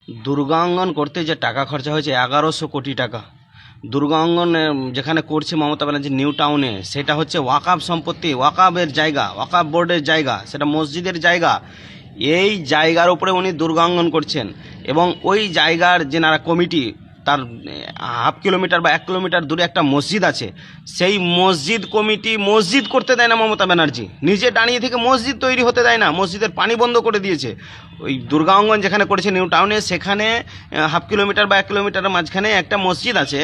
দুর্গাঙ্গন করতে যে টাকা খরচা হয়েছে 1100 কোটি টাকা। দুর্গাঙ্গন যেখানে করছে মমতা ব্যানার্জি নিউ টাউনে, সেটা হচ্ছে ওয়াকাফ সম্পত্তি, ওয়াকাফের জায়গা, ওয়াকাফ বোর্ডের জায়গা, সেটা মসজিদের জায়গা। এই জায়গার উপরে উনি দুর্গাঙ্গন করছেন এবং ওই জায়গার যেনারা কমিটি, তার হাফ কিলোমিটার বা 1 কিলোমিটার দূরে একটা মসজিদ আছে, সেই মসজিদ কমিটি মসজিদ করতে দেয় না মমতা ব্যানার্জি, নিজে দাঁড়িয়ে থেকে মসজিদ তৈরি হতে দেয় না, মসজিদের পানি বন্ধ করে দিয়েছে। ওই দুর্গাঙ্গন যেখানে করেছে নিউ টাউনে, সেখানে হাফ কিলোমিটার বা 1 কিলোমিটারের মাঝখানে একটা মসজিদ আছে,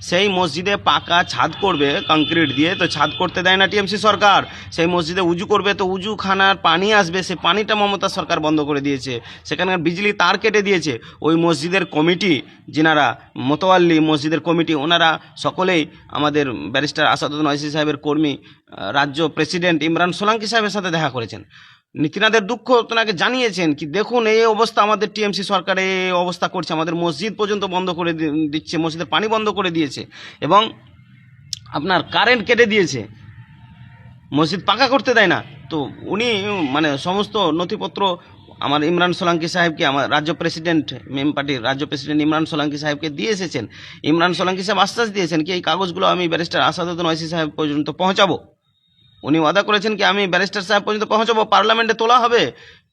সেই মসজিদে পাকা ছাদ করবে কংক্রিট দিয়ে, তো ছাদ করতে দেয় না টিএমসি সরকার। সেই মসজিদে উজু করবে, তো উজু খানার পানি আসবে, সেই পানিটা মমতা সরকার বন্ধ করে দিয়েছে। সেখানকার বিজলি তার কেটে দিয়েছে। ওই মসজিদের কমিটি যিনারা মোতোয়াল্লি মসজিদের কমিটি, ওনারা সকলেই আমাদের ব্যারিস্টার আসাদুদ্দিন ওয়াইসি সাহেবের কর্মী। রাজ্য প্রেসিডেন্ট ইমরান সোলাঙ্কি সাহেবের সাথে দেখা করেছেন, নীতিনাথের দুঃখ ওনাকে জানিয়েছেন কি দেখুন এই অবস্থা, আমাদের টিএমসি সরকার এই অবস্থা করছে, আমাদের মসজিদ পর্যন্ত বন্ধ করে দিচ্ছে, মসজিদের পানি বন্ধ করে দিয়েছে এবং আপনার কারেন্ট কেটে দিয়েছে, মসজিদ পাকা করতে দেয় না। তো উনি মানে সমস্ত নথিপত্র আমার ইমরান সোলাঙ্কি সাহেবকে, আমার রাজ্য প্রেসিডেন্ট মেম পার্টির রাজ্য প্রেসিডেন্ট ইমরান সোলাঙ্কি সাহেবকে দিয়ে এসেছেন। ইমরান সোলাঙ্কি সাহেব আশ্বাস দিয়েছেন কি এই কাগজগুলো আমি ব্যারিস্টার আসাদুদ্দিন ওয়াইসি সাহেব পর্যন্ত পৌঁছাবো। উনি ওয়াদা করেছেন কি আমি ব্যারিস্টার সাহেব পর্যন্ত পৌঁছাবো, পার্লামেন্টে তোলা হবে।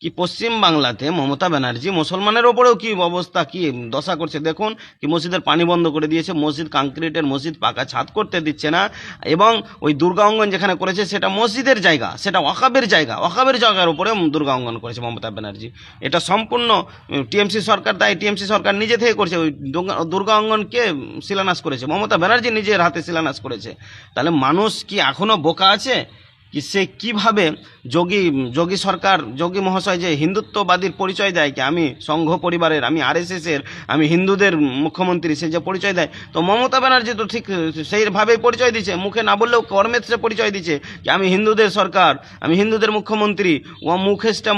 কি পশ্চিম বাংলাতে মমতা ব্যানার্জি মুসলমানের ওপরেও কি অবস্থা, কি দশা করছে দেখুন। কি মসজিদের পানি বন্ধ করে দিয়েছে, মসজিদ কংক্রিটের মসজিদ পাকা ছাদ করতে দিচ্ছে না, এবং ওই দুর্গা অঙ্গন যেখানে করেছে সেটা মসজিদের জায়গা, সেটা ওয়াকাবের জায়গা, ওয়াকাবের জায়গার উপরে দুর্গা অঙ্গন করেছে মমতা ব্যানার্জি। এটা সম্পূর্ণ টিএমসি সরকার দায়ী, টিএমসি সরকার নিজে থেকে করছে। ওই দুর্গা অঙ্গনকে শিলান্যাস করেছে মমতা ব্যানার্জি, নিজের হাতে শিলান্যাস করেছে। তাহলে মানুষ কি এখনো বোকা আছে? কি সে কিভাবে যোগী সরকার, যোগী মহাশয় যে হিন্দুত্ববাদীর পরিচয় দেয়, কি আমি সংঘ পরিবারের, আমি আরএসএসের, আমি হিন্দুদের মুখ্যমন্ত্রী, সে যে পরিচয় দেয়, তো মমতা ব্যানার্জি তো ঠিক সেইভাবেই পরিচয় দিচ্ছে, মুখে না বললেও কর্মে সে পরিচয় দিচ্ছে কি আমি হিন্দুদের সরকার, আমি হিন্দুদের মুখ্যমন্ত্রী। ও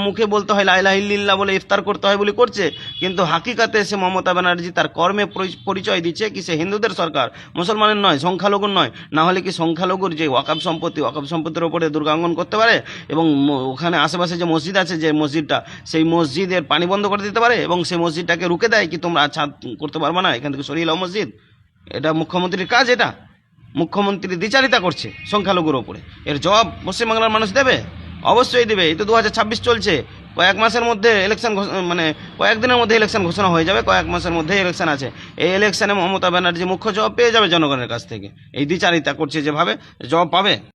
মুখে বলতে হয় লা ইলাহা ইল্লাল্লাহ বলে ইফতার করতে হয় বলে করছে, কিন্তু হাকিকাতে সে মমতা ব্যানার্জি তার কর্মে পরিচয় দিচ্ছে কি সে হিন্দুদের সরকার, মুসলমানের নয়, সংখ্যালঘুর নয়। না হলে কি সংখ্যালঘুর যে ওয়াকাফ সম্পত্তির ওপরে দুর্গাঙ্গন করতে পারে এবং ওখানে আশেপাশে যে মসজিদ আছে, যে মসজিদটা, সেই মসজিদের পানি বন্ধ করে দিতে পারে এবং সেই মসজিদটাকে রুখে দেয় কি তোমরা ছাদ করতে পারবে না, এখান থেকে সরিয়ে নাও মসজিদ। এটা মুখ্যমন্ত্রীর কাজ, এটা মুখ্যমন্ত্রী দ্বিচারিতা করছে সংখ্যালঘুর ওপরে। এর জবাব পশ্চিমবাংলার মানুষ দেবে, অবশ্যই দেবে। এই তো 2026 চলছে, কয়েক মাসের মধ্যে ইলেকশন, মানে কয়েকদিনের মধ্যে ইলেকশন ঘোষণা হয়ে যাবে, কয়েক মাসের মধ্যে ইলেকশন আছে। এই ইলেকশনে মমতা ব্যানার্জি মুখ্য জবাব পেয়ে যাবে জনগণের কাছ থেকে। এই দ্বিচারিতা করছে যেভাবে, জবাব পাবে।